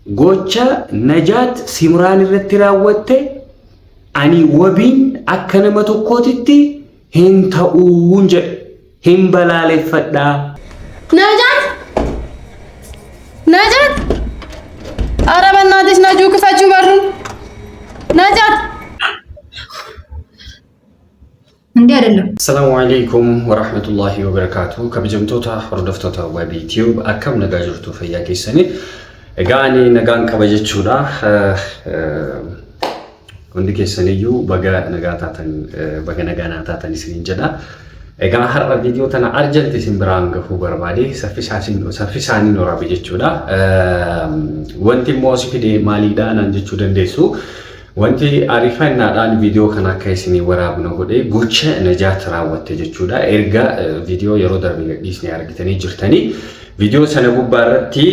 gocha najaat simraan irratti raawwatte ani wabiin akka nama tokkootitti hin ta'uun jedhe hin balaaleffadhaa. ናጃት ኧረ በእናትሽ ናጁ ክፈችው በሩን ናጃት እንዴ አይደለም። ሰላም አለይኩም ወራህመቱላሂ ወበረካቱ ከበጀምቶታ ወርደፍቶታ ወቢ ዩቲዩብ አከም ነጋጅርቱ ፈያቂሰኒ ጋኒ ነጋን ከበጀቹዳ ወንድከሰኒዩ በጋ ነጋታተን በገነጋናታተን ሲንጀዳ Egaa har'a video tana arjanti simbiraan gahuu barbaade saffisaanii noora jechuudha. Wanti immoo si fide maaliidha naan jechuu dandeessu. Wanti ariifannaadhaan video kana akka isinii waraabnu godhe gocha najaat raawwatte jechuudha. Erga video yeroo darbe gadhiisnee argitanii jirtanii video sana gubbaarratti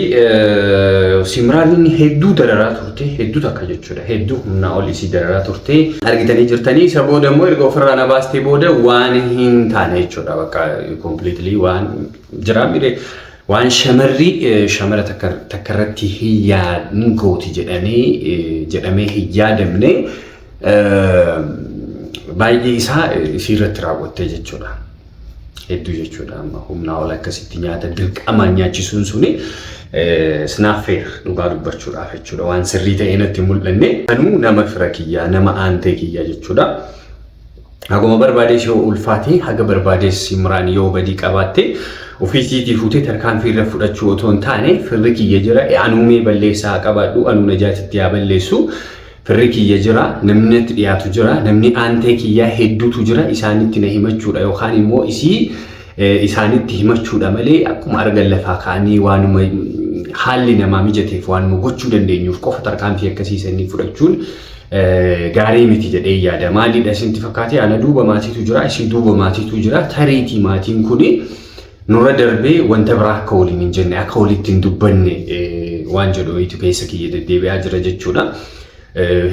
simraan hedduu dararaa turte hedduu takka jechuudha. Hedduu humna ol isii dararaa turte argitanii jirtanii isa booda immoo erga ofirraa na baastee booda waan hin taane jechuudha. Bakka completely waan jiraamire waan shamara takkarratti hiyyaan gooti jedhamee hiyyaadamne baay'ee isaa isirratti raawwatte jechuudha. Hedduu jechuudha amma humna ol akkasitti nyaata dirqama nyaachisuun suni snaafeer dhugaa dubbachuudhaaf jechuudha waan sirrii ta'ee natti mul'anne kanuu nama fira kiyyaa nama aantee kiyyaa jechuudha. Haguma barbaadees yoo ulfaate haga barbaadees simraan yoo badii qabaatte ofiisiitii fuutee tarkaanfii irra fudhachuu otoo hin taane firri kiyya jira anuumee balleessaa qabaadhu anuu najaatitti yaa balleessu. Firri kiyya jira namni itti dhiyaatu jira namni aantee kiyyaa hedduutu jira isaanitti na himachuudha yookaan immoo isaanitti himachuudha malee akkuma argan lafaa kaanii waanuma haalli namaa mijateef waanuma gochuu dandeenyuuf qofa tarkaanfii akkasiisanii fudhachuun gaarii miti jedhee yaada. Maaliidha isinti fakkaate ana duuba maatiitu jira isii duuba maatiitu jira tariitii maatiin kuni nurra darbee wanta biraa akka waliin hin jenne akka walitti hin dubbanne waan jedhu wayitu keessa kiyya deddeebi'aa jira jechuudha.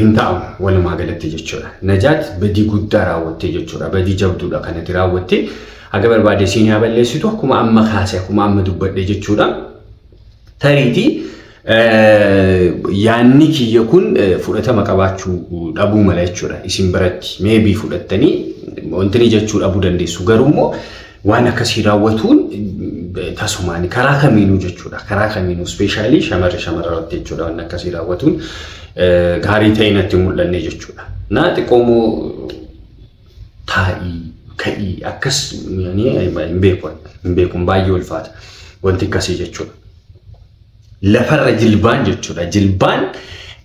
Hinta'u walumaa galatti jechuudha. Najaat badii guddaa raawwatte jechuudha. Badii jabduudha kanatti raawwatte haga barbaade siin yaa balleessitu akkuma amma kaase akkuma amma dubbadhe jechuudha. Tariitii yaanni kiyya kun fudhatama qabaachuu dhabuu mala jechuudha. Isin biratti maybe fudhattanii wanti jechuu dhabuu dandeessu garuu immoo waan akkasii raawwatuun tasumaan karaa kamiinuu jechuudha. Karaa kamiinuu specially shamarratti jechuudha waan akkasii raawwatuun gaarii ta'e natti mul'anne jechuudha. Na xiqqoomoo taa'ii ka'ii akkas hin beekun baay'ee ulfaata wanti akkasii jechuudha. Lafarra jilbaan jechuudha. Jilbaan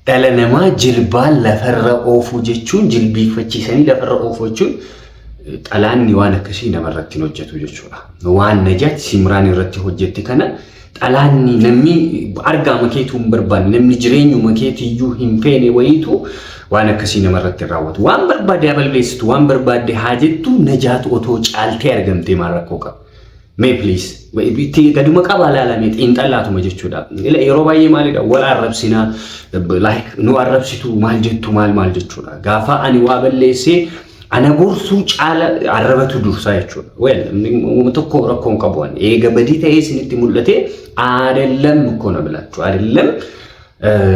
dhala namaa jilbaan lafarra oofuu jechuun jilbiiffachiisanii lafarra oofuu jechuun xalaanni waan akkasii namarratti hin hojjetu jechuudha. Waan najaat simraan irratti hojjette kana xalaanni namni argaa makeetu hin barbaanne namni jireenyuma keetiyyuu hin feene wayitu waan akkasii namarratti raawwatu. Waan barbaade balleessitu waan barbaade haa jettu najaat otoo caaltee argamtee maal rakkoo qaba. May please itti gaduma qaba laalamee xiinxallaatuma jechuudha. Yeroo baay'ee maalidha wal arrabsinaa like nu arrabsitu maal jettu maal jechuudha. Gaafa ani waa balleessee ana gorsuu caala arrabatu dursaa jechuudha. Well tokko rakkoon qabu eega badii ta'ee isinitti mul'ate አይደለም እኮ ነው ብላችሁ አይደለም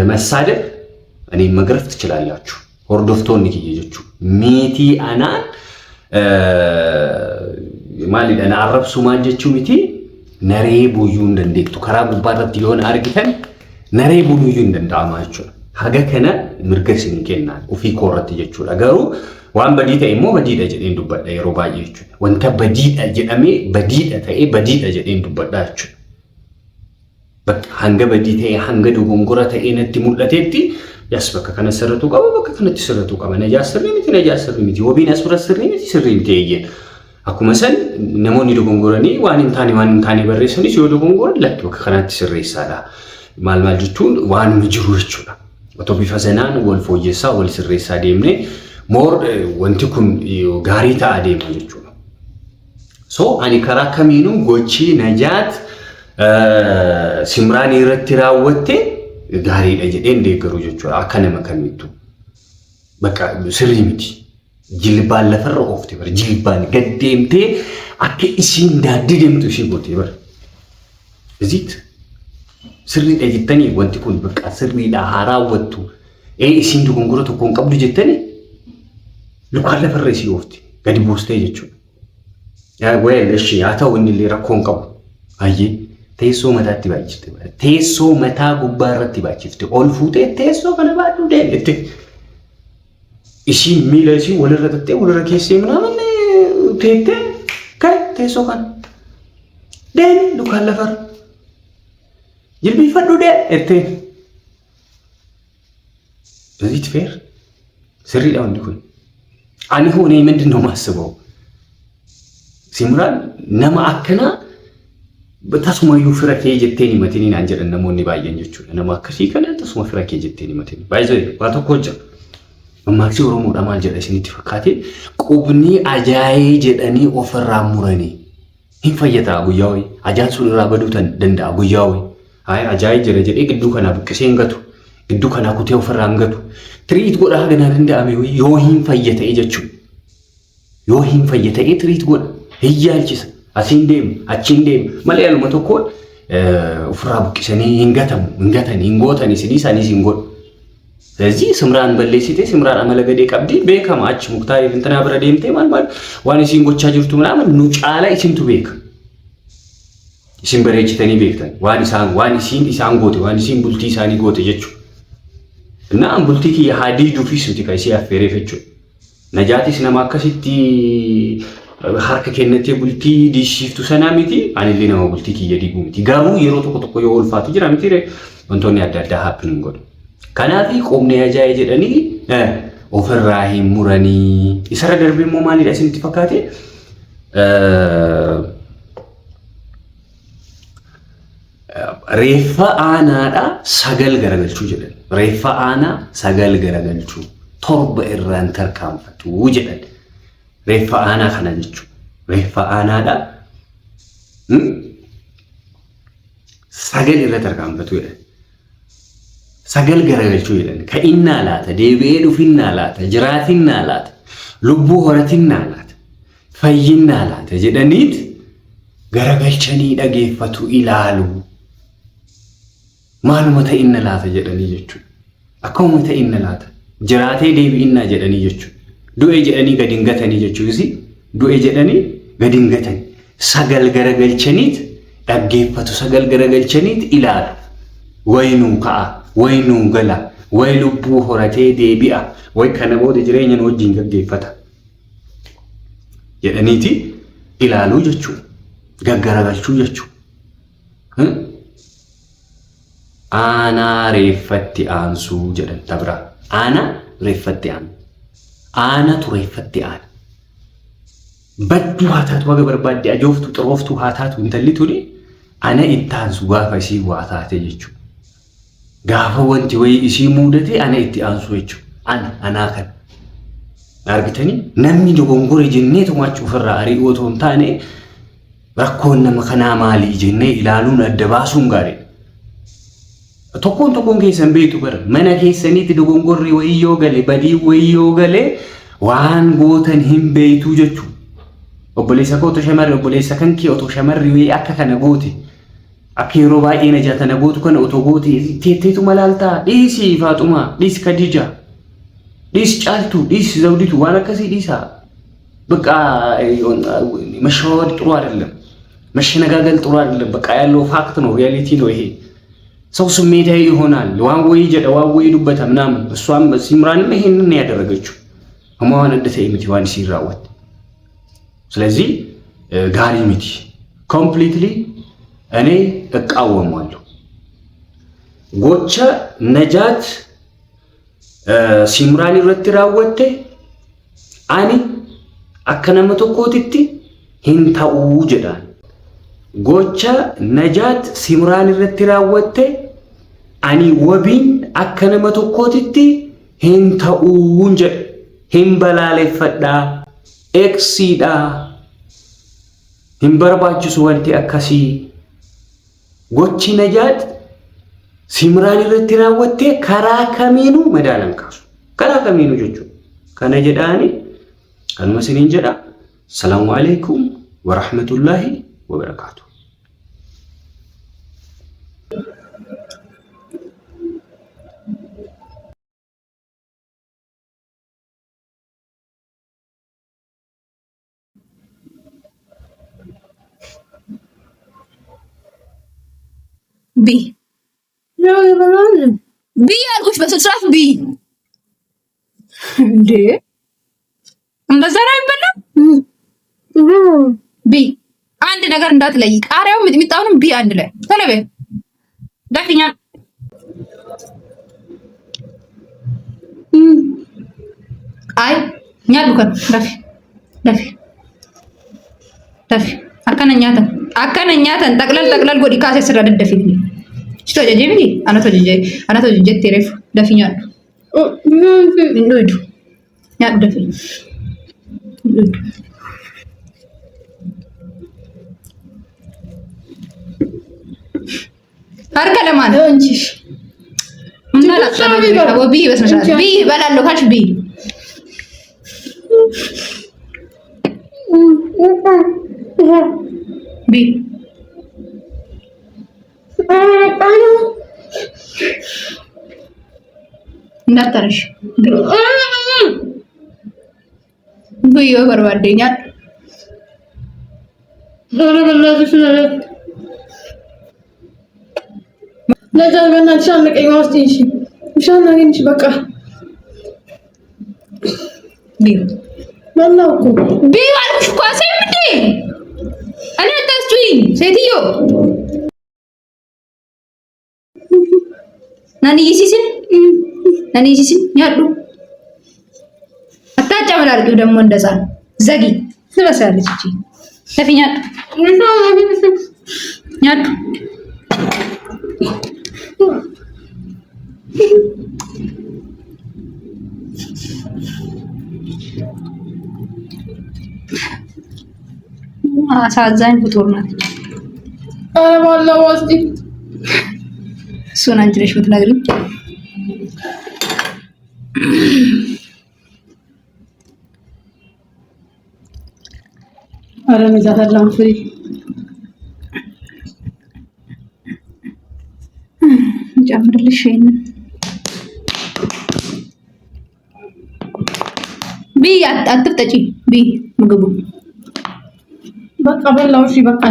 መሳደብ እኔ መግረፍ ትችላላችሁ ወርዶፍቶን ይየጀቹ ሚቲ አናን ማሊ አና አረብሱ ማንጀቹ ሚቲ ነሬ ቡዩ እንደንዴክቱ ከራ ጉባራት ይሆን አርግተን ነሬ ቡዩ እንደንዳማችሁ ሀገ ከነ ምርገስን ከናል ኡፊ ኮረት ይየቹ ነገሩ ዋን በዲታ ኢሞ በዲዳ ጀዴን ዱበዳ የሮባየቹ ወንተ በዲዳ ጀደሜ በዲዳ ተኤ በዲዳ ጀዴን ዱበዳችሁ በቃ hanга በዲታ hanጋ ዱጎንጎራ ተኤነቲ ሙለቴቲ ያስበከ ከነሰረቱ ቀበ በቃ ከነቲ ሰረቱ ቀበ ነጃስር ሚቲ ወቢን አስረስር ሚቲ ስሪንቴ ይየ አኩመሰን ነሞኒ ዱጎንጎራኒ ዋንን ታኒ በሬሰኒ ሲዮ ዱጎንጎራ ለክ በቃ ከነቲ ስሬሳላ ማልማልጅቱን ዋን ምጅሩ ይችላ ወቶ ቢፈዘናን ወልፎ ይሳ ወል ስሬሳ ዴምኔ ሞር ወንቲ ኩን ጋሪ ታአዴም ይችላ ሶ አኒ ከራ ከሚኑ ጎቺ ነጃት simraan irratti raawwatte gaariidha jedhee deeggaru jechuudha akkana makamitu bakka sirrii miti jilbaan lafarra oofte bar jilbaan gaddeemtee akka isiin daaddi deemtu ishee goote bar እዚት sirriidha jettanii wanti kun bakka sirriidha haa raawwattu isin dogongora tokko hin qabdu jettanii lukaan lafarra isii oofti gadi buustee jechuudha. Wayel ishee haa ta'u inni illee rakkoo hin qabu. Ayyee teessoo mataatti baachifte teessoo mataa gubbaa irratti baachifte ol fuutee teessoo kana baadhu deemte. Ishiin miila isii walirra tattee walirra keessee minaaman teettee ka'e teessoo kana. Deemi lukaan lafarra. Jilbiifadhu ettee. Does it fair? Sirriidha wanti kun. Ani hoonee ምንድን ነው የማስበው? Simraan nama akkanaa tasuma fira kee jettee himatanii naan jedhan namoonni baay'een jechuudha. Nama akkasii kana tasuma fira kee jettee himatanii. Baay'ee waa tokko hojja. Mammaaksi Oromoodha maal jedha isinitti fakkaate qubni ajaa'ee jedhanii ofirraa muranii hin fayyadaa guyyaa wayii. Ajaan sun irraa baduu danda'a guyyaa wayii. Hayi ajaa'ee jira jedhee gidduu kanaa buqqisee hin gatu. Gidduu kanaa kutee ofirraa hin gatu. Tiriit godhaa ganaa danda'ame yoo hin fayyata'e jechuudha. Yoo hin fayyata'e tiriit godha. Hiyyaalchisa asiin deemu achiin deemu malee aluma tokkoon ofirraa buqqisanii hin gatanii hin gootanii isaanis hin godhu. ስለዚህ Simraan balleessite Simraan amala gadee qabdi beekama achi Muktaariif intanaa bira deemtee maal waan isiin gochaa jirtu ምናምን nu caala isintu beeka. Isin bareechitanii beektan waan isiin isaan goote waan isiin bultii isaanii goote jechuudha. እና bultii kiyya haadii duufis miti kan isii affeereef jechuudha. Najaatis nama akkasitti harka kennatee bultii diishiftu sanaa miti anillee nama bultii kiyya diiguu miti. Garuu yeroo tokko yoo ulfaatu jira miti wantoonni adda addaa happening godhu. Kanaaf qubni ajaa'ee jedhanii ofirraa hin muranii. Isarra darbee immoo maalidha isinitti fakkaate? Reeffa aanaadha sagal garagalchuu jedhan. Reeffa aanaa sagal garagalchuu torba irraan tarkaanfatu jedhan. Reeffa aanaa kana jechuudha. Reeffa aanaadha sagal irra tarkaanfatu jedhan. Sagal garagalchuu jedhan. Ka'innaa laata, deebi'ee dhufinnaa laata, jiraatinnaa laata, lubbuu horatinnaa laata, fayyinnaa laata jedhaniit garagalchanii dhageeffatu ilaalu. Maaluma ta'inna laata jedhanii jechuudha. Akkuma ta'inna laata. Jiraatee deebi'innaa jedhanii jechuudha. Du'e jedhanii gadi hin gatanii jechuusi. Du'e jedhanii gadi hin gatanii. Sagal garagalchaniit dhaggeeffatu. Sagal garagalchaniit ilaalu. Waynuu ka'a. Waynuu gala. Way lubbuu horatee deebi'a. Way kana booda jireenya wajjin gaggeeffata. Jedhaniiti ilaaluu jechuudha. Gaggaragalchuu jechuudha. Aanaa reeffatti aansuu jedhan tabra. Aanaa reeffatti aanu. Aanatu reeffatti aana. Badduu haa taatu waga barbaadde ajooftu xirooftu haa taatu intalli tuni ana itti aansu gaafa isii waa taate jechuudha. Gaafa wanti wayii isii muudate ana itti aansu jechuudha. Anaa kan. Argitanii namni dogongore jennee tumaachuu ofirraa ari'uu otoo hin taane rakkoon nama kanaa maalii jennee ilaaluun adda baasuun gaariidha. Tokkoon keessan beektu bara mana keessaniitti dogongorri wayii yoo gale badii wayii yoo gale waan gootan hin beektu jechuudha. Obboleessa koo otoo shamarri obboleessa kan kee otoo shamarri wayii akka kana goote akka yeroo baay'ee na jaatana gootu kana otoo goote teetteetu malaaltaa dhiisii Faaxumaa dhiis Kadija dhiis Caaltuu dhiis Zawditu waan akkasii dhiisaa. በቃ መሸወድ ጥሩ አይደለም። መሸነጋገል ጥሩ አይደለም። በቃ ያለው ፋክት ነው፣ ሪያሊቲ ነው ይሄ። ሰው ስሜታዊ ይሆናል። ዋን ወይ ጀዳ ዋን ወይ ዱበታ ምናምን እሷም ሲምራንም ይሄንን ያደረገችው አማዋን እንደተይ ምት ዋን ሲራወት ስለዚህ ጋሪ ምት ኮምፕሊትሊ እኔ እቃወማለሁ። ጎቻ ነጃት ሲምራን ይረትራወተ አኒ አከነመ tokkotitti hin ta'uu jedhan. Gocha Najaat Simraan irratti raawwatte ani wabiin akka nama tokkotitti hin ta'uu jedhe. Hin balaaleffadhaa, eksiidhaa, hin barbaachisu wanti akkasii. Gochi Najaat Simraan irratti raawwatte karaa kamiinuu madaalan kaasu. Karaa kamiinuu jechuudha. Kana jedhaani kanuma siniin jedha. Salaamu alaykum wa rahmatullahi wa barakatuh. ቢ ቢ አልኩሽ በስርዓት ቢ እንዴ እንደዛ ነው የሚበላው። ቢ አንድ ነገር እንዳትለይ። ቃሪያው ሚጥሚጣውንም ቢ አንድ ላይ ተለበ ዳፊኛ አይ ኛዱከን ዳፊ አከነኛተን ጠቅለል ጎዲ ካሴ ስራ ደደፊት ሽቶ ጀጀቢ አናቶ ጀጀ ቴሬፍ ዳፊኛ እንዱዱ ያ ደፊ አርከ ለማን እንጂሽ እና ለቀለብ ቢ በስነሻት ቢ በላለው ካልሽ ቢ ቢ እንዳታረሽ ብዮ በርባደኛ ለዛገና ተሻለቀኝ ዋስቲሽ ሻና ግንሽ በቃ ቢዩ ማላውኩ ቢዩ አልኩሽ እኮ አሰይም እንዴ እኔ አታስቱኝ ሴትዮ ናኒ ይሲስን ያሉ አታጫመላልቂው ደግሞ እንደዛ ዘጊ ትበሳለች እቺ ለፊኛ ያሉ አሳዛኝ ፍጡር ናት። ኧረ ባላው ወስዲ እሱን አንቺ ነሽ የምትነግሪኝ። ኧረ መዛታላም ፍሪ ጨምርልሽ ይሄንን ቢ አትፍጠጪ ቢ ምግቡ በቃ በላው። እሺ በቃ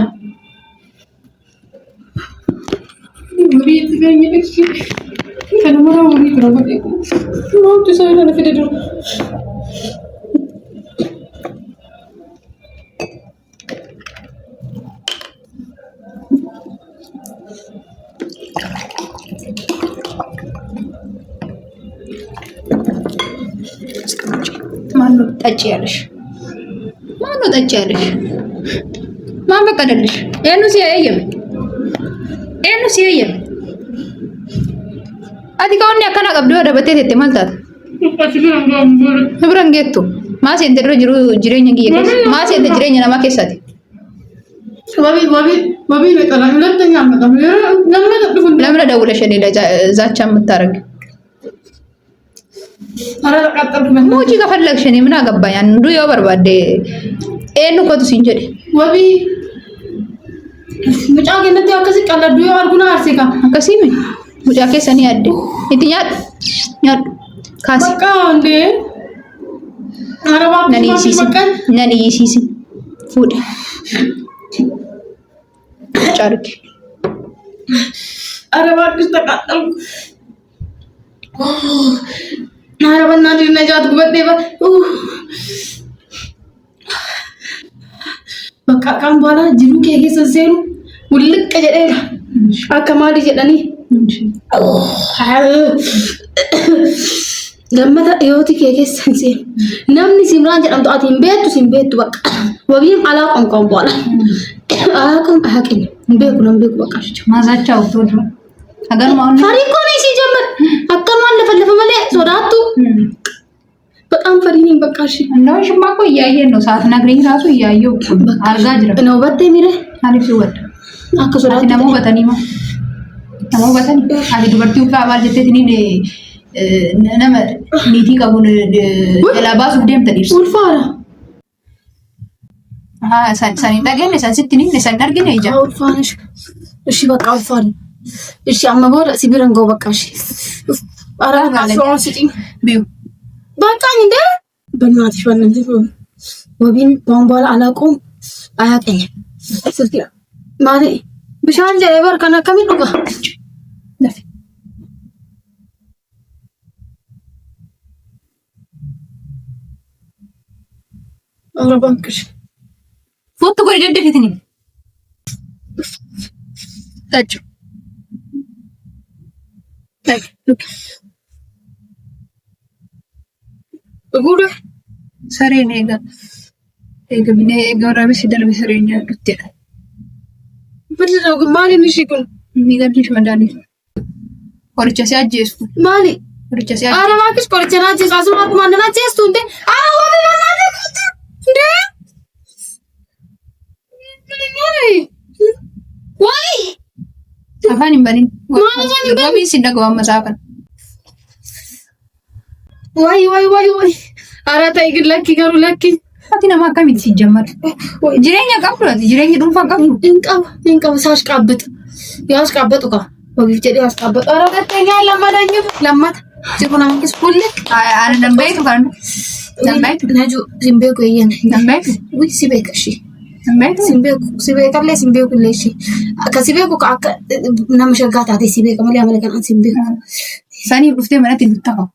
ማነው ጠጪ ያለሽ? ማን በቀደልሽ? ኤኑሲ አቲካውን ያከና ቀብዶ ወደ በቴት የት ማልታት ህብረንጌቱ ማሴንተ ድሮ ጅሬኛ ጊየከስ ማሴንተ ጅሬኛ ነማ ከሳቲ ወቢ ለቀላ ሁለተኛ አመጣም ለምን ደውለሽ እኔ ዛቻ የምታረግ ሙጂ ከፈለግሽ እኔ ምን አገባኝ? አንዱ ያው በርባዴ ኤኑ ኮቱ ሲንጀዲ ወቢ ሙጫ ገነት ያው ከዚህ ቀለዱ ያው አርጉና አርሴካ ከሲሚ ሙጫ ከሰኒ ያደ እትኛ ያድ ካሲ በቃ እንዴ አረባ ነኒ ሲሲ ፉድ ጫርክ አረባ ክስ ተቃጠልኩ። አረባ እናት ነጃት ጉበዴ በቃ ካም በኋላ ጅሩ ከጌሰ ዘሩ ውልቅ ጀደራ አከማዲ ጀደኒ ገመታ ህይወት ከጌሰ ዘሩ ነምኒ ሲምራን ጀዳምጡ አቲን ቤቱ በቃ ወቢም አላቆም በኋላ አላቆም አያቀኝ ቤኩ በቃ ማዛቻው ተወዱ አገር ማውን ታሪኮ ነው ሲጀምር አከማን ለፈለፈ መለ ሶዳቱ በጣም ፈሪ ነኝ። በቃ እሺ ነው ሽማ እኮ እያየን ነው። ሰዓት ነግረኝ ራሱ እያየው አርጋ ጅራ ነው በቴ ሚረ አሪፍ ይወድ አከሶዳት ነሞ በተኒ አዲ ዱበርቲው ካባል ጀተኒ ነመ ኒቲ ቀቡን ለባሱ ደም ተዲርስ ኡልፋራ ሰኒ ዳገን ሰንሲቲኒ ሰንዳርገን ይጃ ኡልፋራሽ እሺ በቃ ኡልፋራ እሺ አመቦር ሲቢረንጎ በቃ እሺ አራ ጋር ሲቲኝ ቢዩ በቃ እንደ በእናትሽ ወንንት ወቢን ባንባላ አላቆም አያቀኝም ስልክ ማለ bishaan jedhee barkan akkamiin dhuga? Allah bankir. Foto gue jadi di sini. Tajuk. Look. Udah. Sari ini enggak. Bine orang masih dalam sarinya rutin. Betul aku mali nih sih kun. Ini kan di mana nih? Koricasi aja. Mali. Koricasi aja. Ara makis koricasi aja. Langsung aku mana aja tunde. Wabi mana aja kutu. Deh. Why? Apa nih mbak nih? Mana nih mbak? Wabi sih dah gua masakan. Why? Ara tak ikut lagi karu lagi. Ati nama kami si jamar. Jirenya kamu lah, jirenya rumah kamu. Ingkau sahas kabut. Ya sahas kabut tuh kah? Wabi jadi sahas kabut. Ara katanya lambat. Cuma nama kis pulle. Ada nambah itu kan? Nambah itu. Naju simbe ko iyan. Nambah itu. Wih sibe kashi. Nambah itu. Sibe karle simbe ko leshi. Kasibe ko ka nama syagata ati sibe kamali amalekan an simbe. Sani ufte mana tidur tahu?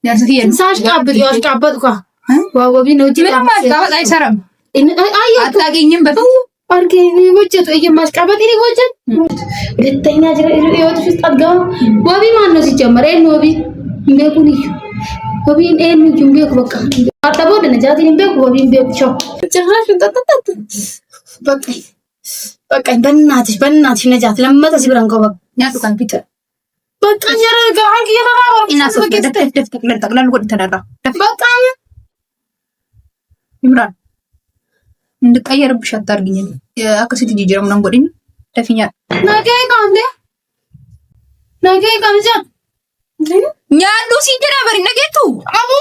Ya sekian. Sahas kabut kah? Wah, wabi noji. Mas kabat ay saram. Ini ayo. At lagi nyembet. Pergi ini bocet tuh iya mas kabat ini bocet. Getahnya aja itu tuh agak. Wabi mana sih jamaren wabi? Mbak aku nih. Wabi ini jumbe aku bakal. Kata bodoh nih jadi mbak aku wabi mbak cok. Jangan sudah tetap. Pakai benar sih nih jadi lama sih berangkau bak. Nyatu kan pita. Pakai cara gak kira apa? Ina so tak lalu kok ditanda. Pakai. Imran. Ndek ayar bishatar gini. Ya aku sih jujur menang buat ini. Tapi nya. Nagai kamu deh. Nagai kamu jah. Nyadu sih jera bari na gitu. Abu.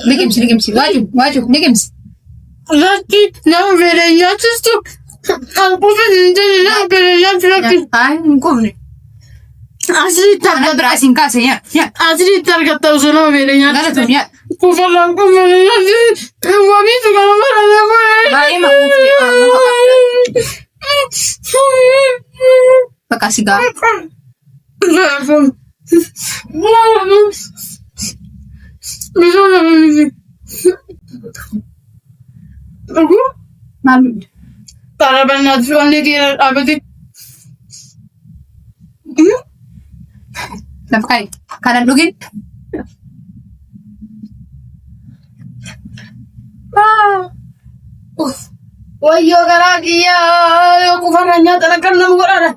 Legims. Waju. Legims. Laki, nama berenya tuh. Aku kan nama berenya laki. Ay, kom nih. Asli Tanah tak berasing kasih ya. Ya. asli tak kata usaha berenya. Nggak ada tuh ya. Kufalang ko berenya sih. Wabi tuh kalau marah aku. Baik mah. Makasih kak. Aku Malu. para banget soalnya dia apa sih? Dapat kanan dugin. Wayo karagi ya, aku faranya talaga namu korara.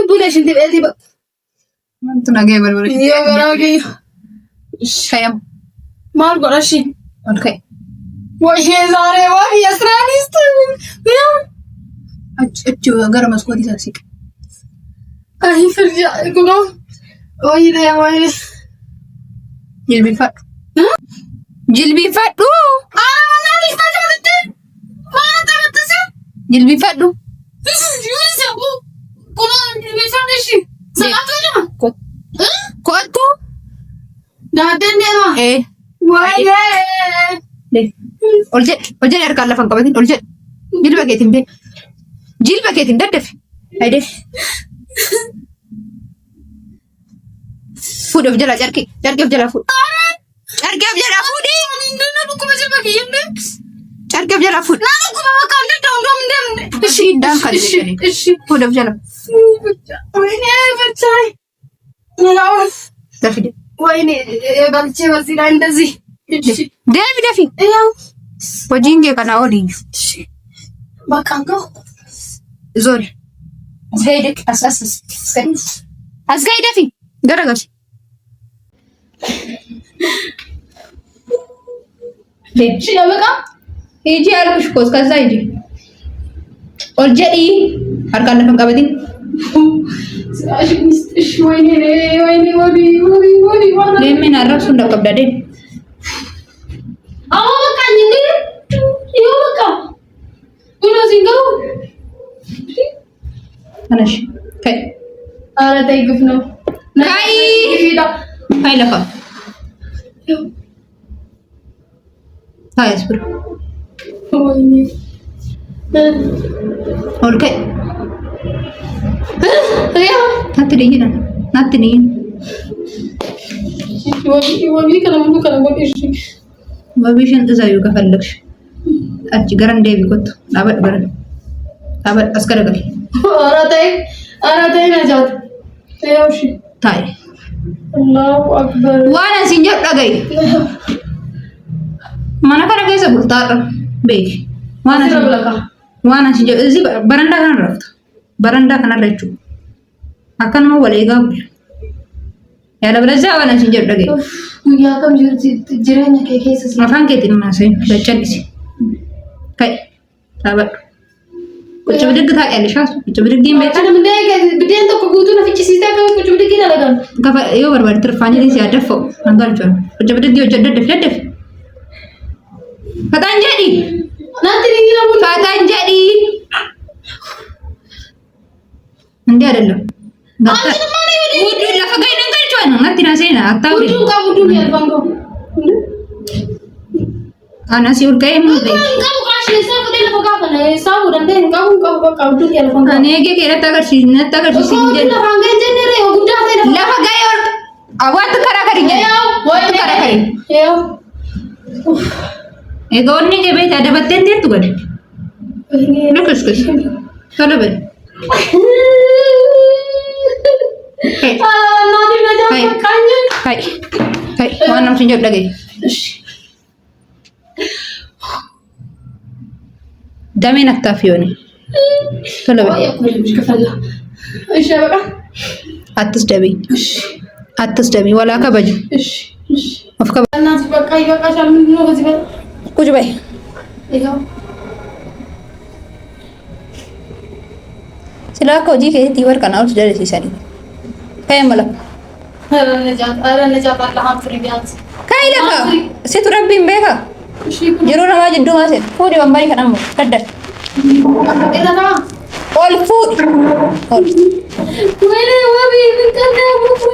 Boleh sih tiba-tiba. Itu nage baru. Iya karagi. Kayak Mal korasi. oke. Wahe zare wahi asranis tuh. Ya. Acu agar mas kuat disasik. Ay kerja, aku dong. Wahi deh wahi. Jilbi fat tu. Mana nih saja betul. Mana betul sih? Jilbi fat tu. Bisa bu. Kurang bisa deh sih. Sangat aja. Kuat tu. Dah ada nih mah. Wahi. Deh. Oljet air kalau fang kabatin oljet. Jilbi paketin deh. Jilbi paketin dah deh. Ayo deh. Food of jala jarki of jala food. Jarki of jala food deh. Nana aku masih pakai yang deh. Jarki of jala food. Nana aku bawa kandang dong dem. Ishi dah kali ni. Food of jala. Wah ini percaya. Nggak. Dafi deh. Wah ini baca masih ada sih. Dafi. Iya. Wajinge kana odi. Bakang kau. Zori. Zedek asas. Asgai dafi. Garagas. Dechi abaka. Iji alkush kos kaza iji. Ol jadi harkan lafan qabatin. ወይኔ Lemin arab sunda qabdade. አዎ በቃ እንዴ ይኸው በቃ ጉኖ ሲንገው Anash. Kai. ኧረ ተይ ግፍ ነው Kai. Kai lafa. Hai asbir. ወይኔ Ol kai. ያው Natti diina. Natti diina. ወቢ ከለምዱ ከለምዱ እሺ Babishin izayu kafallaksh. Achi garan deebi kottu. Dhaabadhu garan. Dhaabadhu as garagali. ኧረ ተይ ነጃት ያው እሺ Taa'e. አላሁ አክበር Waan asiin jedhu dhaga'i. Mana kana keessa bultaadha. Beeki. Waan asiin jedhu izi barandaa kanarra rafta. Barandaa kanarra jechuudha. Akkanuma wal eegaa bula. Yaada bilaazaa waan asiin jedhu dhaga'i. guyyaa kam jireenya kee keessa si Afaan keetiin maasee daccallisi. Ka'i. Dhaabadhu. Qocha bidiggi taa'e shaasu. Qocha biddiggiin beektaa. Kana biddeen tokko guutuu na ficcisiisee akka qucu bidiggii dalagan. Kafa yoo barbaade tirfaanii si addaffa'u. Hangalchuun. Qocha bidiggii hojii daddafi. Fataan jedhi. Naatti ni namu. Fataan jedhi. Hindi አይደለም. ውዱ ለፈጋይ ነንገልቿን ናቲ ናሴና አታውሪ Budduun qabu budduun yaalfaan qabu. አናሲ ወልቀይ ሙ Qabu qaashee isaa fudhee lafa gaafana. Isaa fuudhantee hin qabu bakka budduun yaalfaan qabu. አኔ ጌ ከረታ ገርሲ ነታ ገርሲ ሲንጀ Lafaan ga'e jennee yoo guddaa ta'e lafa. ለፈጋይ ወር አዋት ከራከሪኛ ወይ ከራከሪ Yoo. ኤጎኒ ገበይ ታደበቴ እንዴት ወደ ለከስከስ ተለበ Naati na jaallatu kaanya. ሃይ ሃይ ዋናም ሲንጀ ደገይ ደሜን አታፊዮኒ ተለበ እሺ በቃ አትስደቢ አትስደቢ ወላ ከበጅ እሺ እሺ አፍከ እናት በቃ ይበቃሻል። ምንድን ነው በዚህ በቃ ቁጭ በይ ይኸው ሲላከ ወጂ ከቲ ወርቀና ውስጥ ደረሲሰኒ ከየመለ ኧረ ነጃት አላህ አፍሪ ቢያንስ ካይለካ ሴቱ ረቢን ቤካ እሺ ጅሩ ነማ ጅዱ ማሴት ፉዲ ወንበሪ ከናሙ ከደል ኤራታ ኦል ፉዲ ኦል ወይኔ ወቢ ምን ቀርዳ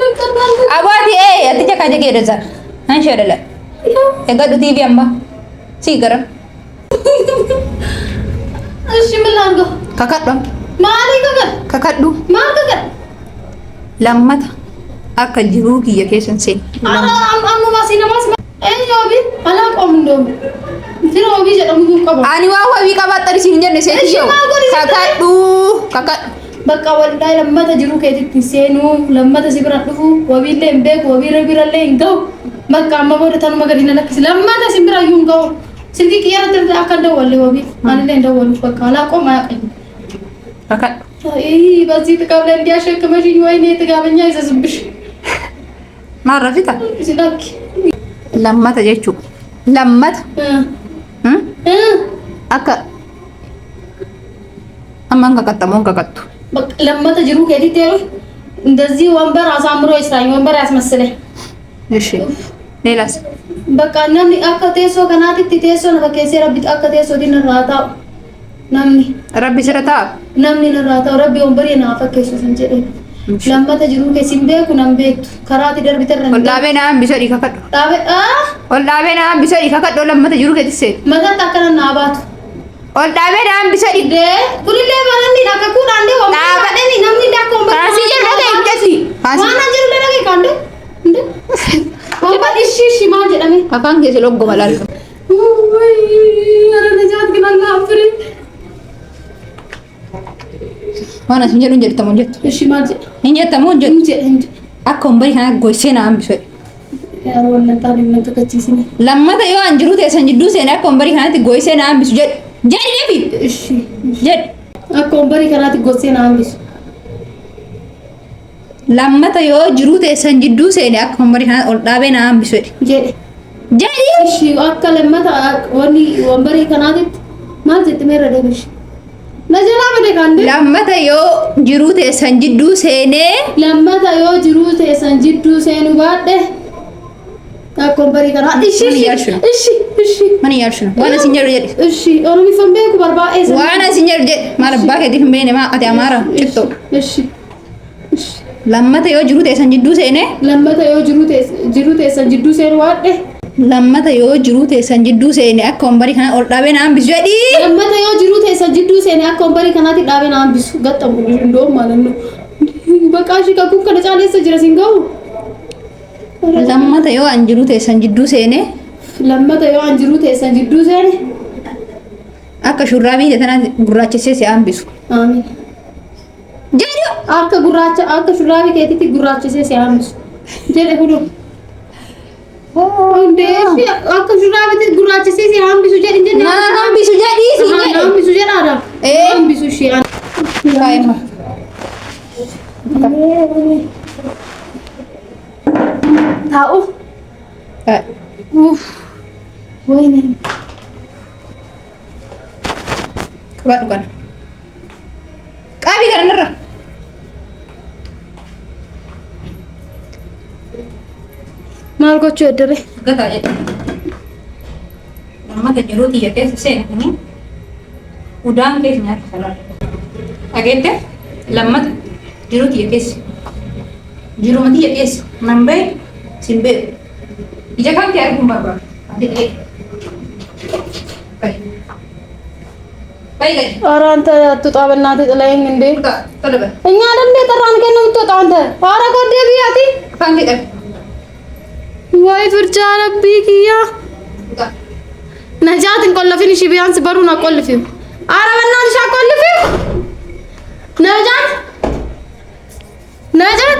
ምን ቀርዳ አባቲ አትጀ ካጀ ገደዛ አንሽ አይደለ የገዱ ቲቪ አምባ ሲገረ እሺ ምን ላድርገው? ከከዱ ማሊ ከከል ከከዱ ማል ከከል ለማታ አከ ጅሩ ኪየ ኬሰን ሴን አሙ ማሲና ማስ ወቢ አላቆም እንደውም እንትን ወቢ ጀደሙ ቀባ አኒ ዋዋ ቢቀባጠሪ ሲንጀነ ሴትዮ ከከዱ ከከዱ በቃ ወልዳይ ለመተ ጅሩ ከዲት ሲኑ ለመተ ሲብራ ድፉ ወቢለ እንበክ ወቢረ ቢረለ እንገው በቃ ማቦደታኑ መገዲና ለክስ ለመተ ሲብራ ይንገው ስልክ ቅየረተ አከንደው ወለ ወቢ አንለ እንደወሉ በቃ አላቆም አያቀኝ ከከዱ አይ በዚህ ጥቃብ ላይ እንዲያሸክመሽኝ ወይኔ ጥጋበኛ ይዘዝብሽ ማረፊታ ሲላክ ለማታ ጀቹ ለማታ አከ አማን ከቀጠሞን ከቀጡ ለመተ ጅሩ ከዲት እንደዚህ ወንበር አሳምሮ ይስራኝ ወንበር ያስመስለኝ። እሺ ሌላስ በቃ ነምኒ አከ ቴሶ ከናቲት ቴሶ ነከሴ ረቢት አከ ቴሶ ዲነራታ ነምኒ ረቢ ስረታ namni narraa ta'u rabbi ombarii naa fakkeessu san jedhe lammata jiruu keessin beeku nan beektu karaati darbitarra ወላቤና ቢሰዲ ከከዱ dhaabe ወላቤና ቢሰዲ ከከዱ ለማታ ጅሩ ከትሴ mataatti akkana naa baatu ወላቤና ቢሰዲ dee kunillee bananni dhaqaquun andee wambaadhani namni dhaqqa ombarii ካሲ ጀለተ እንጀሲ ካሲ waan an jiru dhaqee kaande wambaad ishi ishi maal jedhame አፋን ጌሴ ሎጎ መላል ara najaat ግን allah afirii ዋና ሲንጀሩ እንጀተሙ እንጀት ishi maal jedha እንጀተሙ እንጀት inje አከ ወንበሪ ካና ጎይሴና አምቢሰዲ yaa wallantaan hin nakakachiisine ለማታ ዮ አንጅሩ ተሰን ጅዱ ሴና አከ ወንበሪ ካናቲ ጎይሴና አምቢሱ ጀድ ጀድ ደቢ ishi ጀድ akka ombarii kanaatti gorsee naa hambisu lammata yoo jiruu teessan jidduu seene akka wambarii kana ol dhaabee na hambisu jedhe. jedhi Ishi akka lammata wanni wambarii kanaatitti maal jetti meerra deebishi. Na jalaa bade kaande. lammata yoo jiruu teessan jidduu seenee Lammata yoo jiruu teessan jidduu seenu baadhe akka wambarii kanaa. Ishi. mana yaarsuna waan asin jedhu jedhi Ishi oromiffan beeku barbaa'ee sana. waan asin jedhu jedhi maal abbaa keetiif hin beekne maa ati amaara cittoo Ishi. lammata yoo jiruu teessan jidduu seenee Lammata yoo jiruu teessan jidduu seenu baadhe. lammata yoo jiruu teessan jidduu seene akka wambarii kana ol dhaabee na hambisu jedhi Lammata yoo jiruu teessan jidduu seene akka wambarii kanaatti dhaabee na hambisu gaxxamu indoom maalannu. Baqaa ishii kakkuun kana caaleessa jira siin ga'u. lammata yoo an jiruu teessan jidduu seene Lammata yoo an jiruu teessan jidduu seene. akka shurraabii tana gurraachessee si hambisu Amiin. jedhi Akka shurraabii keetitti gurraachisee si hambisu. Jedhe kudu. Hundeefi akka shurraabiitti gurraachisee si hambisu jedhi jenne. na hambisu jedhi si jedhi Hambisu jedhaadha. Hambisu ishee an. Faayima. Taa'u. Wayne. Qabadhu kana. Qaabii kana narra. Maal gochuu eddere? Gataa jedhe. Lammata jiruu xiyya keessa seenanii udaan keessa nyaata salaa. Dhageette lammata jiruu xiyya keessa. Jiruma xiyya keessa nan ba'e sin beeku. Ija kan kee arguun barbaadu. Ati dhee. Bayi. Bayi gadi. ኧረ አንተ አትውጣ በእናትህ ጥለኸኝ እንዴ! Uta, tola bayi. እኛ አይደል የጠራን ከነ የምትወጣው አንተ? ኧረ ጎዴ ብያቲ Afaan kee qabi. ወይ ፍርጃ ረቢ ኪያ Uta. ነጃት እንቆልፊን እሺ ቢያንስ በሩን አቆልፊው። ኧረ በእናትሽ አቆልፊው። ነጃት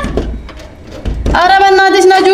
ኧረ በእናትሽ ነጁ